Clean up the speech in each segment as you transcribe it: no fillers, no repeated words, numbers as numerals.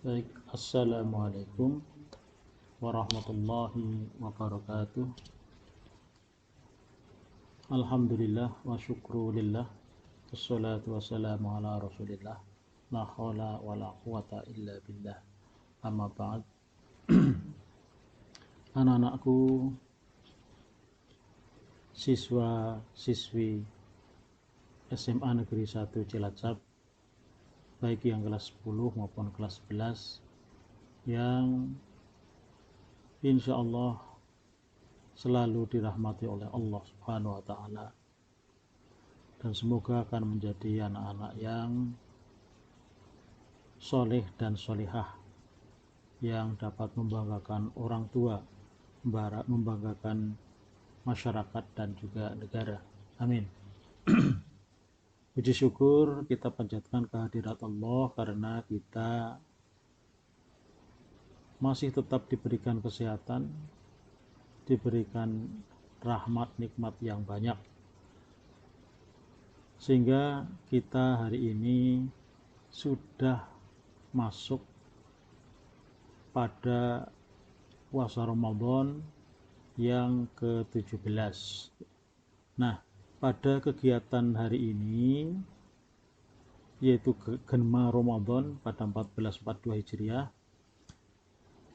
Baik, Assalamualaikum warahmatullahi wabarakatuh. Alhamdulillah wa syukrulillah. Wassalatu wassalamu ala rasulillah. La hawla wa la quwata illa billah. Amma ba'd. Anak-anakku, siswa-siswi SMA Negeri 1 Cilacap, baik yang kelas 10 maupun kelas 11, yang insya Allah selalu dirahmati oleh Allah Subhanahu wa Ta'ala, dan semoga akan menjadi anak-anak yang soleh dan solihah, yang dapat membanggakan orang tua, membanggakan masyarakat dan juga negara. Amin. Puji syukur kita panjatkan kehadirat Allah karena kita masih tetap diberikan kesehatan, diberikan rahmat nikmat yang banyak, sehingga kita hari ini sudah masuk pada puasa Ramadan yang ke-17. Nah, pada kegiatan hari ini, yaitu Gema Ramadan pada 1442 Hijriah,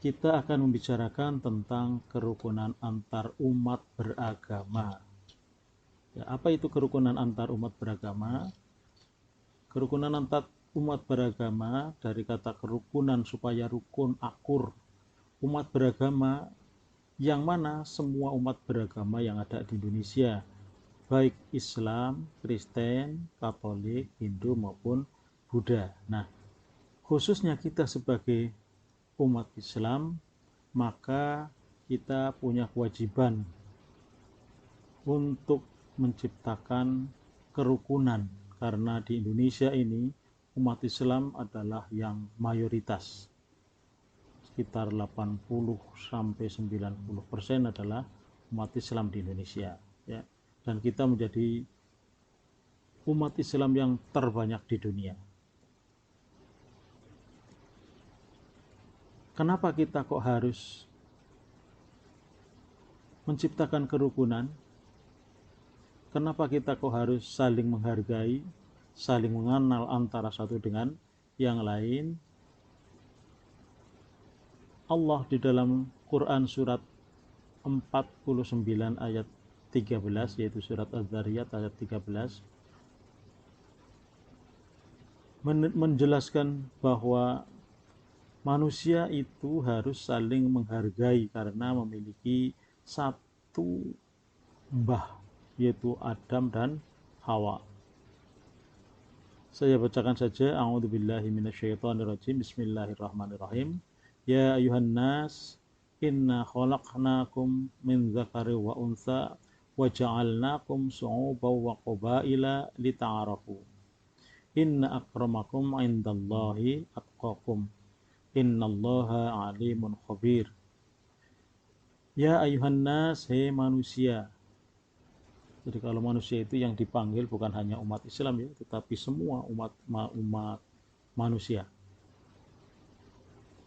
kita akan membicarakan tentang kerukunan antar umat beragama. Ya, apa itu kerukunan antar umat beragama? Kerukunan antar umat beragama dari kata kerukunan, supaya rukun, akur, umat beragama yang mana semua umat beragama yang ada di Indonesia, baik Islam, Kristen, Katolik, Hindu maupun Buddha. Nah, khususnya kita sebagai umat Islam, maka kita punya kewajiban untuk menciptakan kerukunan, karena di Indonesia ini umat Islam adalah yang mayoritas, sekitar 80-90% adalah umat Islam di Indonesia, ya. Dan kita menjadi umat Islam yang terbanyak di dunia. Kenapa kita kok harus menciptakan kerukunan? Kenapa kita kok harus saling menghargai, saling mengenal antara satu dengan yang lain? Allah di dalam Quran surat 49 ayat 13, yaitu surat Az-Zariyat ayat 13, menjelaskan bahwa manusia itu harus saling menghargai karena memiliki satu mbah, yaitu Adam dan Hawa. Saya bacakan saja. A'udzubillahi minasyaitonirrajim. Bismillahirrahmanirrahim. Ya ayuhan nas, inna khalaqnakum min dzakari wa untha wa ja'alnakum syu'uban wa qabaila lita'arafu. Inna akramakum 'indallahi atqakum. Innallaha 'alimun khabir. Ya ayuhan nas, hei manusia. Jadi kalau manusia itu yang dipanggil bukan hanya umat Islam, ya, tetapi semua umat manusia.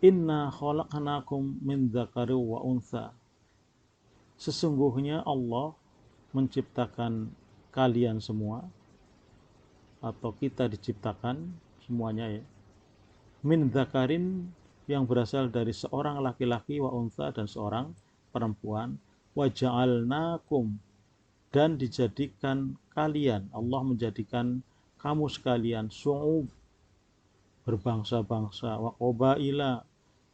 Inna khalaqnakum min dzakari wa untha. Sesungguhnya Allah menciptakan kalian semua, atau kita diciptakan semuanya, ya, min dzakarin, yang berasal dari seorang laki-laki, wa untha, dan seorang perempuan, wa ja'alnakum, dan dijadikan kalian, Allah menjadikan kamu sekalian, syu'ub, berbangsa-bangsa, wa qabaila,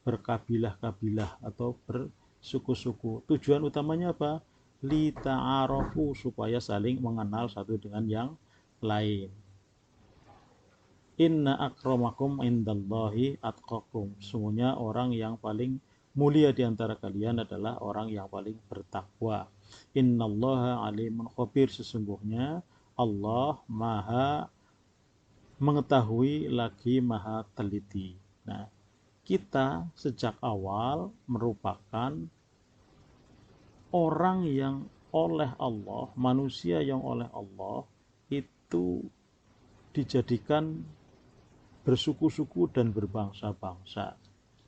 berkabilah-kabilah atau bersuku-suku. Tujuan utamanya apa? Li ta'arafu, supaya saling mengenal satu dengan yang lain. Inna akramakum indallahi atqakum. Sungguhnya orang yang paling mulia di antara kalian adalah orang yang paling bertakwa. Innallaha alimun khabir. Sesungguhnya Allah maha mengetahui lagi maha teliti. Nah, kita sejak awal merupakan orang yang oleh Allah, manusia yang oleh Allah itu dijadikan bersuku-suku dan berbangsa-bangsa.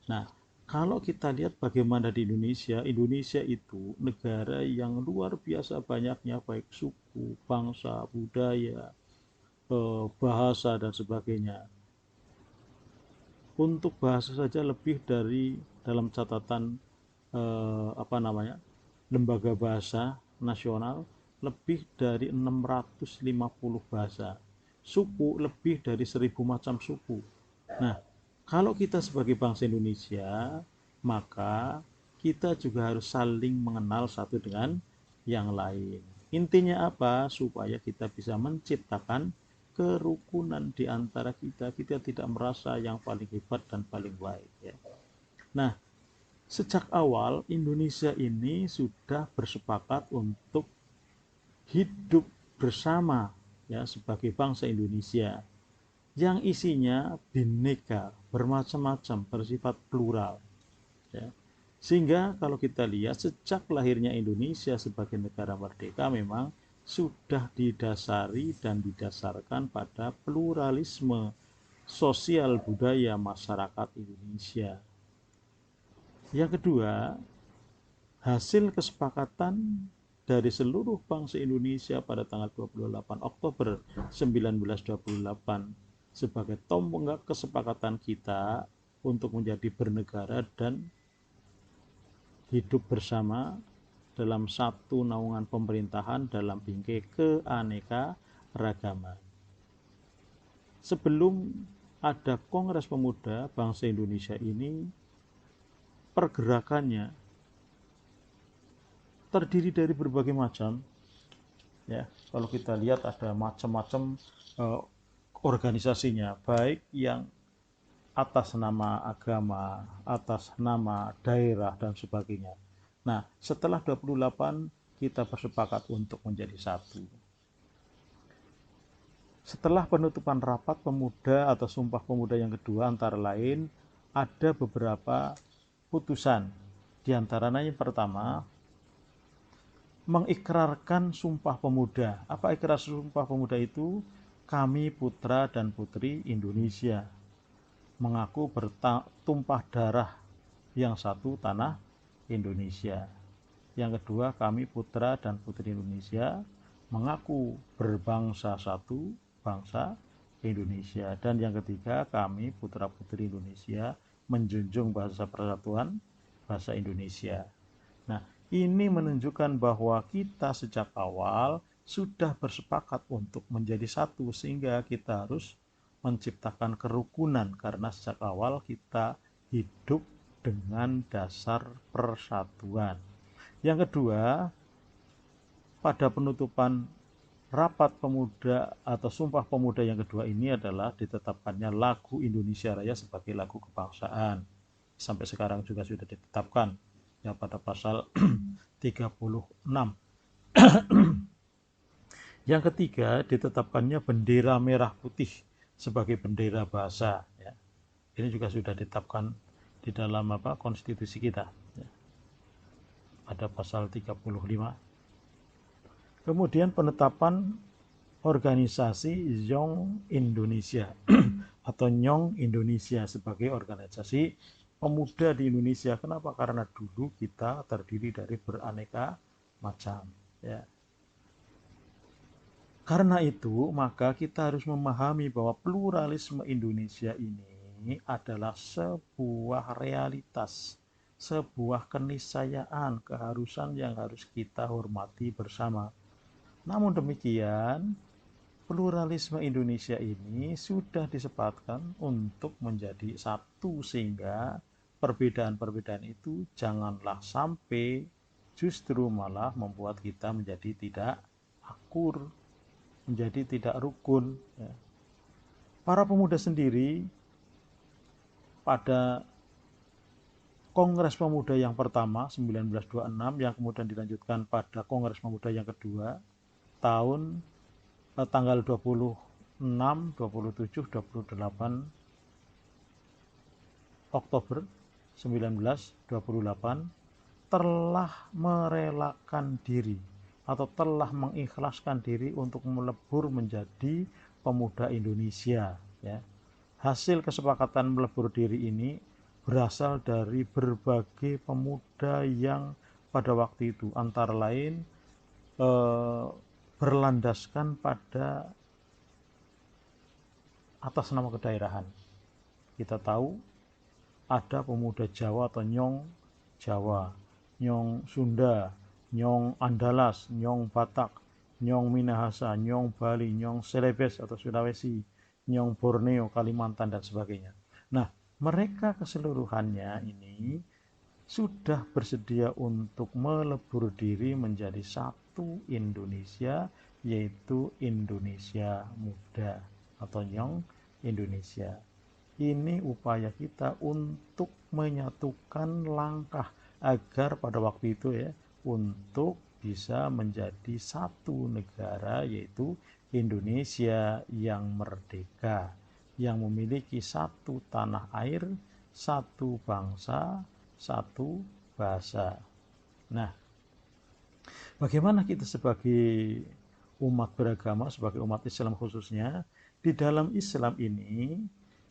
Nah, kalau kita lihat bagaimana di Indonesia, Indonesia itu negara yang luar biasa banyaknya baik suku, bangsa, budaya, bahasa dan sebagainya. Untuk bahasa saja lebih dari dalam catatan lembaga bahasa nasional lebih dari 650 bahasa. Suku lebih dari 1000 macam suku. Nah, kalau kita sebagai bangsa Indonesia, maka kita juga harus saling mengenal satu dengan yang lain. Intinya apa? Supaya kita bisa menciptakan kerukunan di antara kita. Kita tidak merasa yang paling hebat dan paling baik. Ya. Nah, sejak awal Indonesia ini sudah bersepakat untuk hidup bersama ya sebagai bangsa Indonesia yang isinya bineka, bermacam-macam, bersifat plural. Ya. Sehingga kalau kita lihat sejak lahirnya Indonesia sebagai negara merdeka memang sudah didasari dan didasarkan pada pluralisme sosial budaya masyarakat Indonesia. Yang kedua, hasil kesepakatan dari seluruh bangsa Indonesia pada tanggal 28 Oktober 1928 sebagai tonggak kesepakatan kita untuk menjadi bernegara dan hidup bersama dalam satu naungan pemerintahan dalam bingkai keanekaragaman. Sebelum ada Kongres Pemuda Bangsa Indonesia ini, pergerakannya terdiri dari berbagai macam. Ya, kalau kita lihat ada macam-macam organisasinya, baik yang atas nama agama, atas nama daerah dan sebagainya. Nah, setelah 28 kita bersepakat untuk menjadi satu. Setelah penutupan rapat pemuda atau sumpah pemuda yang kedua antara lain ada beberapa putusan. Di antaranya yang pertama mengikrarkan sumpah pemuda. Apa ikrar sumpah pemuda itu? Kami putra dan putri Indonesia mengaku bertumpah darah yang satu tanah Indonesia. Yang kedua, kami putra dan putri Indonesia mengaku berbangsa satu bangsa Indonesia. Dan yang ketiga, kami putra putri Indonesia menjunjung bahasa persatuan bahasa Indonesia. Nah, ini menunjukkan bahwa kita sejak awal sudah bersepakat untuk menjadi satu, sehingga kita harus menciptakan kerukunan karena sejak awal kita hidup dengan dasar persatuan. Yang kedua, pada penutupan rapat pemuda atau sumpah pemuda yang kedua ini adalah ditetapkannya lagu Indonesia Raya sebagai lagu kebangsaan. Sampai sekarang juga sudah ditetapkan ya pada pasal 36. Yang ketiga, ditetapkannya bendera merah putih sebagai bendera bahasa. Ya. Ini juga sudah ditetapkan di dalam konstitusi kita. Ya. Ada pasal 35. Kemudian penetapan organisasi Young Indonesia atau Nyong Indonesia sebagai organisasi pemuda di Indonesia. Kenapa? Karena dulu kita terdiri dari beraneka macam. Ya. Karena itu, maka kita harus memahami bahwa pluralisme Indonesia ini adalah sebuah realitas, sebuah keniscayaan, keharusan yang harus kita hormati bersama. Namun demikian, pluralisme Indonesia ini sudah disepakatkan untuk menjadi satu, sehingga perbedaan-perbedaan itu janganlah sampai justru malah membuat kita menjadi tidak akur, menjadi tidak rukun. Ya. Para pemuda sendiri pada Kongres Pemuda yang pertama 1926 yang kemudian dilanjutkan pada Kongres Pemuda yang kedua tahun tanggal 26, 27, 28 Oktober 1928 telah merelakan diri atau telah mengikhlaskan diri untuk melebur menjadi pemuda Indonesia, ya. Hasil kesepakatan melebur diri ini berasal dari berbagai pemuda yang pada waktu itu antara lain berlandaskan pada atas nama kedaerahan. Kita tahu ada pemuda Jawa atau Nyong Jawa, Nyong Sunda, Nyong Andalas, Nyong Batak, Nyong Minahasa, Nyong Bali, Nyong Celebes atau Sulawesi, Nyong Borneo, Kalimantan dan sebagainya. Nah, mereka keseluruhannya ini sudah bersedia untuk melebur diri menjadi satu Indonesia, yaitu Indonesia Muda atau Nyong Indonesia. Ini upaya kita untuk menyatukan langkah agar pada waktu itu ya, untuk bisa menjadi satu negara, yaitu Indonesia yang merdeka, yang memiliki satu tanah air, satu bangsa, satu bahasa. Nah, bagaimana kita sebagai umat beragama, sebagai umat Islam khususnya, di dalam Islam ini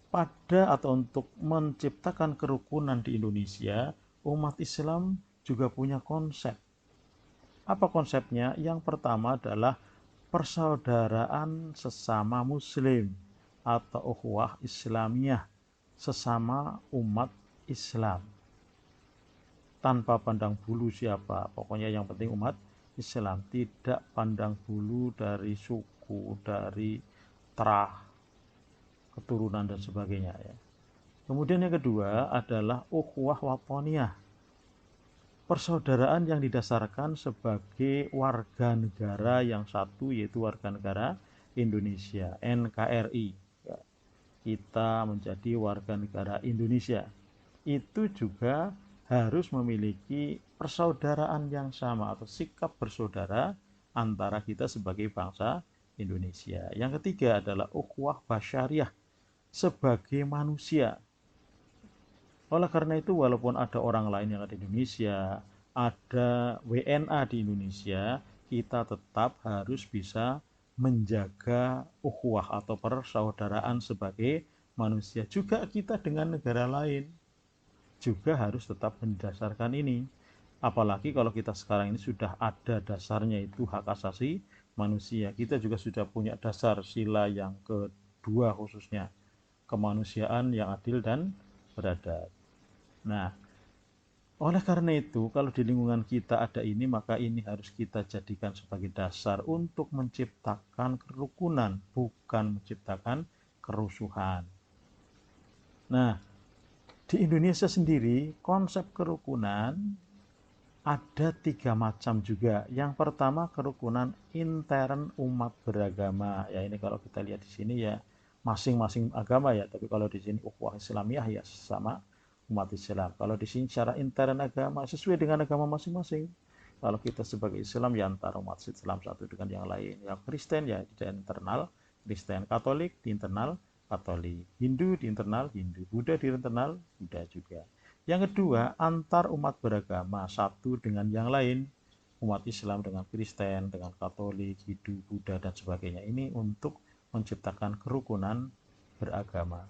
pada atau untuk menciptakan kerukunan di Indonesia, umat Islam juga punya konsep. Apa konsepnya? Yang pertama adalah persaudaraan sesama muslim atau ukhuwah Islamiyah, sesama umat Islam. Tanpa pandang bulu siapa, pokoknya yang penting umat Islam, tidak pandang bulu dari suku, dari terah, keturunan dan sebagainya ya. Kemudian yang kedua adalah ukhuwah watoniyah, persaudaraan yang didasarkan sebagai warga negara yang satu, yaitu warga negara Indonesia, NKRI. Kita menjadi warga negara Indonesia. Itu juga harus memiliki persaudaraan yang sama atau sikap bersaudara antara kita sebagai bangsa Indonesia. Yang ketiga adalah ukhuwah basyariah, sebagai manusia. Oleh karena itu, walaupun ada orang lain yang ada di Indonesia, ada WNA di Indonesia, kita tetap harus bisa menjaga ukhuwah atau persaudaraan sebagai manusia. Juga kita dengan negara lain juga harus tetap mendasarkan ini. Apalagi kalau kita sekarang ini sudah ada dasarnya, itu hak asasi manusia. Kita juga sudah punya dasar sila yang kedua khususnya, kemanusiaan yang adil dan beradab. Nah, oleh karena itu, kalau di lingkungan kita ada ini, maka ini harus kita jadikan sebagai dasar untuk menciptakan kerukunan, bukan menciptakan kerusuhan. Nah, di Indonesia sendiri, konsep kerukunan ada 3 macam juga. Yang pertama, kerukunan intern umat beragama. Ya, ini kalau kita lihat di sini ya, masing-masing agama ya, tapi kalau di sini ukhuwah Islamiyah ya sama umat Islam. Kalau di sini secara intern agama sesuai dengan agama masing-masing. Kalau kita sebagai Islam ya antara umat Islam satu dengan yang lain. Yang Kristen ya di internal Kristen, Katolik di internal Katolik, Hindu di internal Hindu, Buddha di internal Buddha juga. Yang kedua, antar umat beragama satu dengan yang lain. Umat Islam dengan Kristen, dengan Katolik, Hindu, Buddha dan sebagainya. Ini untuk menciptakan kerukunan beragama.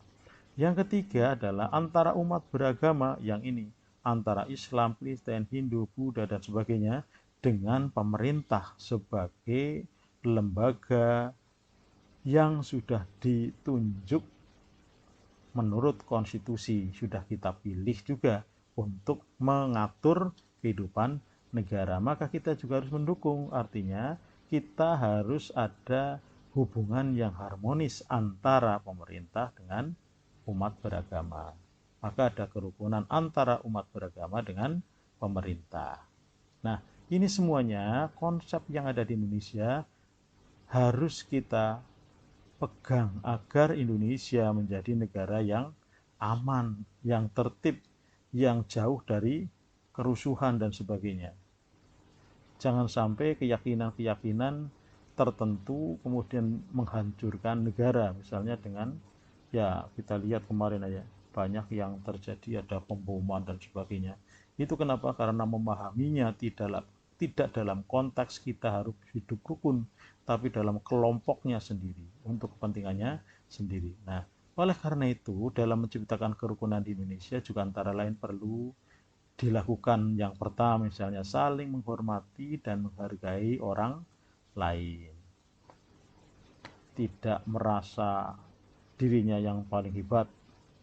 Yang ketiga adalah antara umat beragama, yang ini antara Islam, Kristen, Hindu, Buddha dan sebagainya dengan pemerintah sebagai lembaga yang sudah ditunjuk menurut konstitusi, sudah kita pilih juga untuk mengatur kehidupan negara. Maka kita juga harus mendukung, artinya kita harus ada hubungan yang harmonis antara pemerintah dengan umat beragama. Maka ada kerukunan antara umat beragama dengan pemerintah. Nah, ini semuanya konsep yang ada di Indonesia harus kita pegang agar Indonesia menjadi negara yang aman, yang tertib, yang jauh dari kerusuhan dan sebagainya. Jangan sampai keyakinan-keyakinan tertentu kemudian menghancurkan negara, misalnya dengan ya kita lihat kemarin aja banyak yang terjadi, ada pemboman dan sebagainya. Itu kenapa? Karena memahaminya tidak dalam konteks kita harus hidup rukun, tapi dalam kelompoknya sendiri, untuk kepentingannya sendiri. Nah, Oleh karena itu, dalam menciptakan kerukunan di Indonesia juga antara lain perlu dilakukan yang pertama, misalnya saling menghormati dan menghargai orang lain. Tidak merasa dirinya yang paling hebat,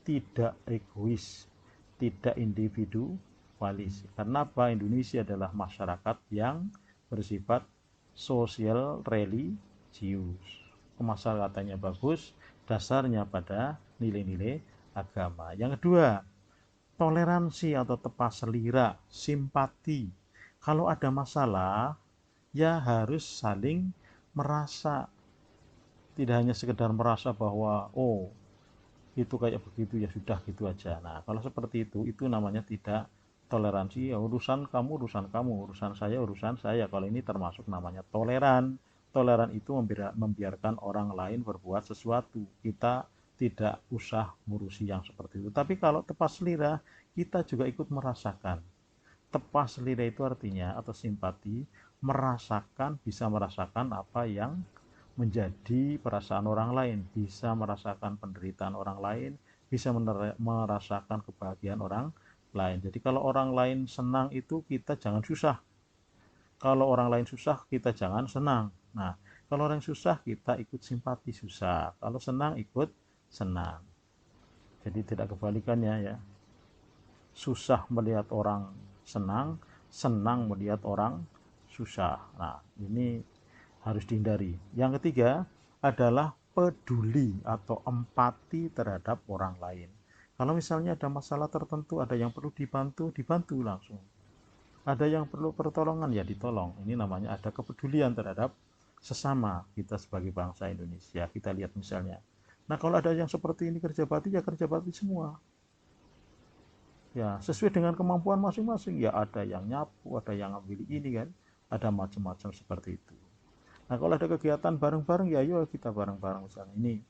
tidak egois, tidak individualis. Karena apa? Indonesia adalah masyarakat yang bersifat sosial religius. Kemasyarakatan bagus, dasarnya pada nilai-nilai agama. Yang kedua, toleransi atau tepat selira, simpati. Kalau ada masalah, ya harus saling merasa, tidak hanya sekedar merasa bahwa oh itu kayak begitu ya sudah gitu aja. Nah kalau seperti itu namanya tidak toleransi. Ya urusan kamu urusan kamu, urusan saya. Kalau ini termasuk namanya toleran. Toleran itu membiarkan orang lain berbuat sesuatu, kita tidak usah ngurusi yang seperti itu. Tapi kalau tepat selera, kita juga ikut merasakan. Tepat selera itu artinya atau simpati, merasakan, bisa merasakan apa yang menjadi perasaan orang lain, bisa merasakan penderitaan orang lain, bisa merasakan kebahagiaan orang lain. Jadi kalau orang lain senang itu kita jangan susah. Kalau orang lain susah kita jangan senang. Nah, kalau orang susah kita ikut simpati susah. Kalau senang ikut senang. Jadi tidak kebalikannya ya. Susah melihat orang senang, senang melihat orang susah. Nah, ini harus dihindari. Yang ketiga adalah peduli atau empati terhadap orang lain. Kalau misalnya ada masalah tertentu, ada yang perlu dibantu, dibantu langsung. Ada yang perlu pertolongan, ya ditolong. Ini namanya ada kepedulian terhadap sesama kita sebagai bangsa Indonesia. Kita lihat misalnya. Nah kalau ada yang seperti ini kerja bakti, ya kerja bakti semua. Ya sesuai dengan kemampuan masing-masing. Ya ada yang nyapu, ada yang ngambil ini kan. Ada macam-macam seperti itu. Nah kalau ada kegiatan bareng-bareng ya ayo kita bareng-bareng misalnya ini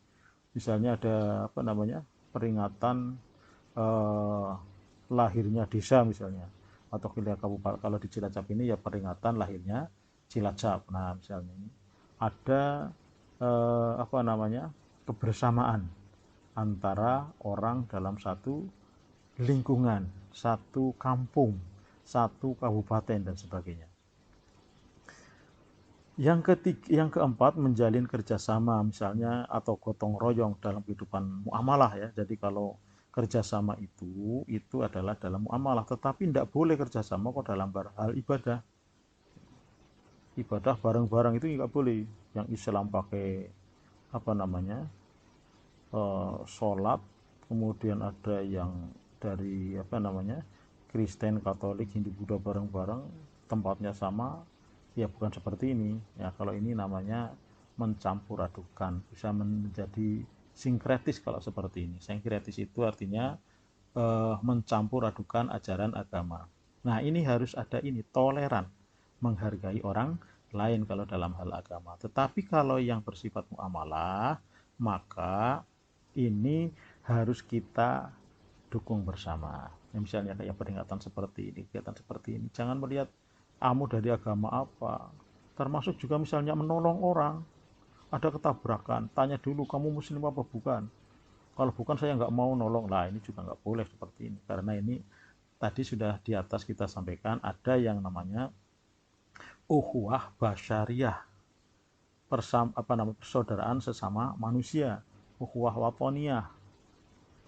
misalnya ada apa namanya peringatan eh, lahirnya desa misalnya atau wilayah kabupaten. Kalau di Cilacap ini ya peringatan lahirnya Cilacap. Nah misalnya ini ada apa namanya kebersamaan antara orang dalam satu lingkungan, satu kampung, satu kabupaten dan sebagainya. Yang keempat menjalin kerjasama misalnya atau gotong royong dalam kehidupan muamalah ya. Jadi kalau kerjasama itu adalah dalam muamalah, tetapi tidak boleh kerjasama kok dalam hal ibadah. Ibadah bareng-bareng itu nggak boleh. Yang Islam pakai apa namanya sholat, kemudian ada yang dari apa namanya Kristen, Katolik, Hindu, Buddha bareng-bareng, tempatnya sama, ya bukan seperti ini ya. Kalau ini namanya mencampur adukan, bisa menjadi sinkretis. Kalau seperti ini sinkretis itu artinya mencampur adukan ajaran agama. Nah ini harus ada ini toleran, menghargai orang lain kalau dalam hal agama. Tetapi kalau yang bersifat muamalah, maka ini harus kita dukung bersama. Ya, misalnya kayak peringatan seperti ini, kegiatan seperti ini, jangan melihat kamu dari agama apa. Termasuk juga misalnya menolong orang, ada ketabrakan, tanya dulu kamu muslim apa bukan. Kalau bukan saya nggak mau nolong. Lah ini juga nggak boleh seperti ini, karena ini tadi sudah di atas kita sampaikan ada yang namanya ukhuwah basyariah, persaudaraan sesama manusia, ukhuwah watoniyah,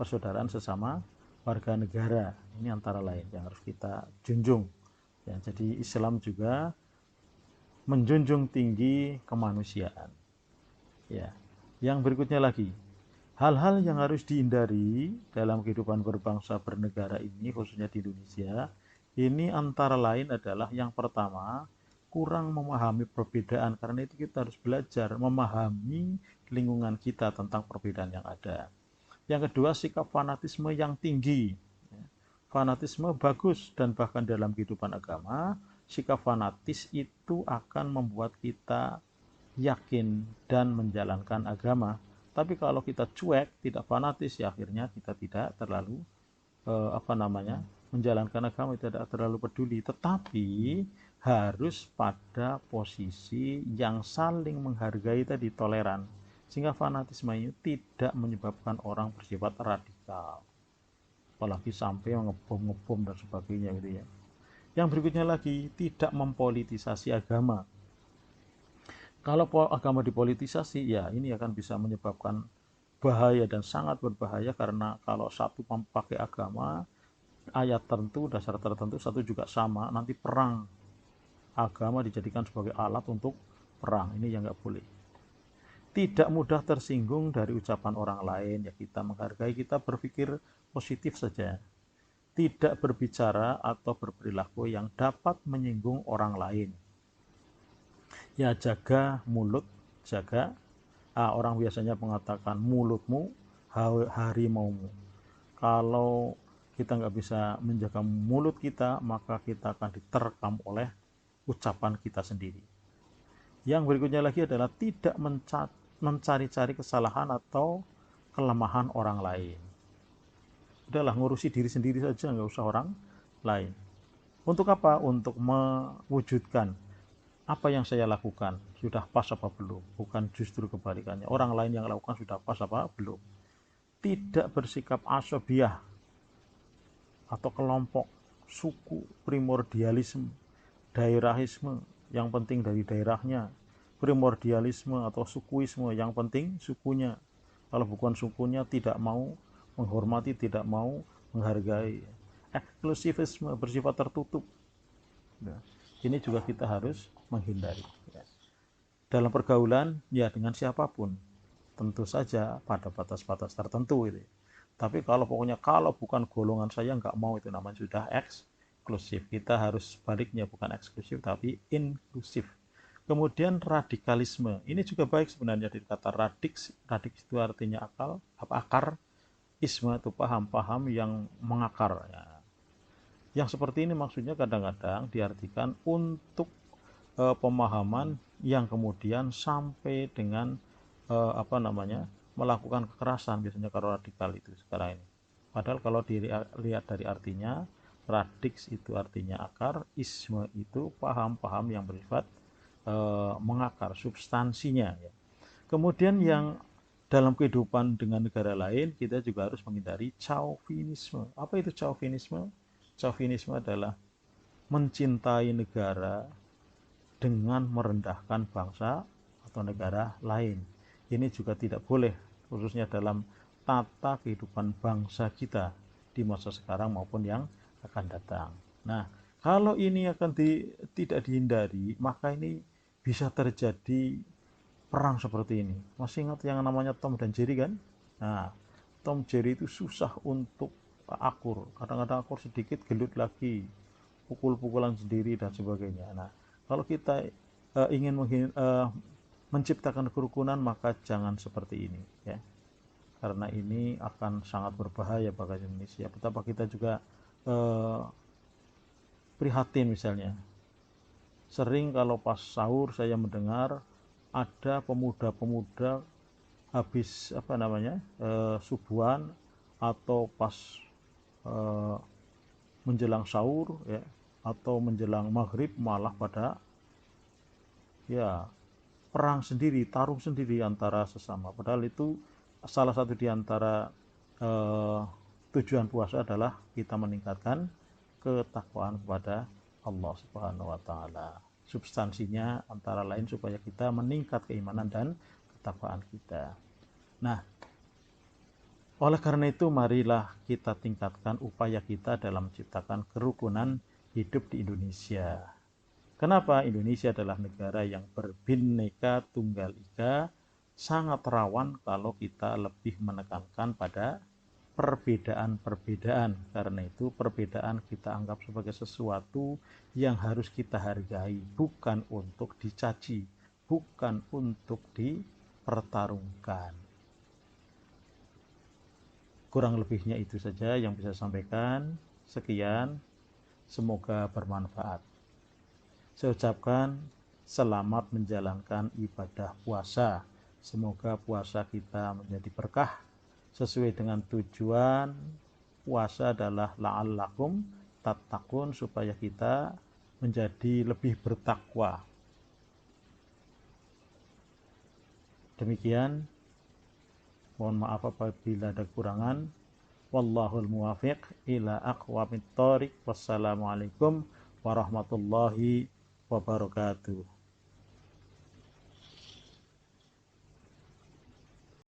persaudaraan sesama warga negara. Ini antara lain yang harus kita junjung ya. Jadi Islam juga menjunjung tinggi kemanusiaan ya. Yang berikutnya lagi, hal-hal yang harus dihindari dalam kehidupan berbangsa bernegara ini, khususnya di Indonesia ini, antara lain adalah yang pertama, kurang memahami perbedaan. Karena itu kita harus belajar memahami lingkungan kita tentang perbedaan yang ada. Yang kedua, sikap fanatisme yang tinggi. Fanatisme bagus, dan bahkan dalam kehidupan agama, sikap fanatis itu akan membuat kita yakin dan menjalankan agama. Tapi kalau kita cuek, tidak fanatis, ya akhirnya kita tidak terlalu menjalankan agama, tidak terlalu peduli. Tetapi harus pada posisi yang saling menghargai tadi, toleran. Sehingga fanatisme ini tidak menyebabkan orang bersifat radikal, apalagi sampai ngebom dan sebagainya gitu ya. Yang berikutnya lagi, tidak mempolitisasi agama. Kalau agama dipolitisasi, ya ini akan bisa menyebabkan bahaya dan sangat berbahaya, karena kalau satu memakai agama, ayat tertentu, dasar tertentu, satu juga sama, nanti perang. Agama dijadikan sebagai alat untuk perang, ini yang nggak boleh. Tidak mudah tersinggung dari ucapan orang lain, ya kita menghargai, kita berpikir positif saja. Tidak berbicara atau berperilaku yang dapat menyinggung orang lain. Ya jaga mulut, jaga. Orang biasanya mengatakan mulutmu harimaumu. Kalau kita nggak bisa menjaga mulut kita, maka kita akan diterkam oleh ucapan kita sendiri. Yang berikutnya lagi adalah tidak mencari-cari kesalahan atau kelemahan orang lain. Udahlah, ngurusi diri sendiri saja, nggak usah orang lain. Untuk apa? Untuk mewujudkan apa yang saya lakukan sudah pas apa belum, bukan justru kebalikannya, orang lain yang lakukan sudah pas apa belum. Tidak bersikap asobiah atau kelompok, suku, primordialisme, daerahisme, yang penting dari daerahnya, primordialisme atau sukuisme, yang penting sukunya, kalau bukan sukunya tidak mau menghormati, tidak mau menghargai. Eksklusivisme, bersifat tertutup, nah, ini juga kita harus menghindari. Dalam pergaulan, ya dengan siapapun, tentu saja pada batas-batas tertentu itu. Tapi kalau pokoknya kalau bukan golongan saya nggak mau, itu namanya sudah eksklusif. Kita harus sebaliknya, bukan eksklusif tapi inklusif. Kemudian radikalisme, ini juga baik sebenarnya dari kata radix. Radix itu artinya akar, isme itu paham-paham yang mengakar. Ya. Yang seperti ini maksudnya kadang-kadang diartikan untuk pemahaman yang kemudian sampai dengan melakukan kekerasan, biasanya kalau radikal itu sekarang ini. Padahal kalau dilihat dari artinya, radix itu artinya akar, isme itu paham-paham yang bersifat mengakar, substansinya ya. Kemudian yang dalam kehidupan dengan negara lain, kita juga harus menghindari chauvinisme. Apa itu chauvinisme? Chauvinisme adalah mencintai negara dengan merendahkan bangsa atau negara lain. Ini juga tidak boleh, khususnya dalam tata kehidupan bangsa kita di masa sekarang maupun yang akan datang. Nah, kalau ini tidak dihindari, maka ini bisa terjadi perang seperti ini. Masih ingat yang namanya Tom dan Jerry kan? Nah, Tom Jerry itu susah untuk akur. Kadang-kadang akur sedikit, gelut lagi, pukul-pukulan sendiri dan sebagainya. Nah, kalau kita ingin menciptakan kerukunan, maka jangan seperti ini ya, karena ini akan sangat berbahaya bagi Indonesia. Betapa kita juga prihatin, misalnya sering kalau pas sahur saya mendengar ada pemuda-pemuda habis subuhan atau pas menjelang sahur ya, atau menjelang maghrib malah pada ya perang sendiri, tarung sendiri antara sesama. Padahal itu salah satu di antara tujuan puasa adalah kita meningkatkan ketakwaan kepada Allah Subhanahu wa taala. Substansinya antara lain supaya kita meningkat keimanan dan ketakwaan kita. Nah, oleh karena itu marilah kita tingkatkan upaya kita dalam menciptakan kerukunan hidup di Indonesia. Kenapa? Indonesia adalah negara yang berbineka tunggal ika, sangat rawan kalau kita lebih menekankan pada perbedaan-perbedaan. Karena itu perbedaan kita anggap sebagai sesuatu yang harus kita hargai, bukan untuk dicaci, bukan untuk dipertarungkan. Kurang lebihnya itu saja yang bisa saya sampaikan. Sekian, semoga bermanfaat. Saya ucapkan selamat menjalankan ibadah puasa. Semoga puasa kita menjadi berkah sesuai dengan tujuan. Puasa adalah la'allakum tattaqun, supaya kita menjadi lebih bertakwa. Demikian, Mohon maaf apabila ada kekurangan. Wallahul muwafiq ila aqwamit thoriq. Wassalamualaikum warahmatullahi wabarakatuh.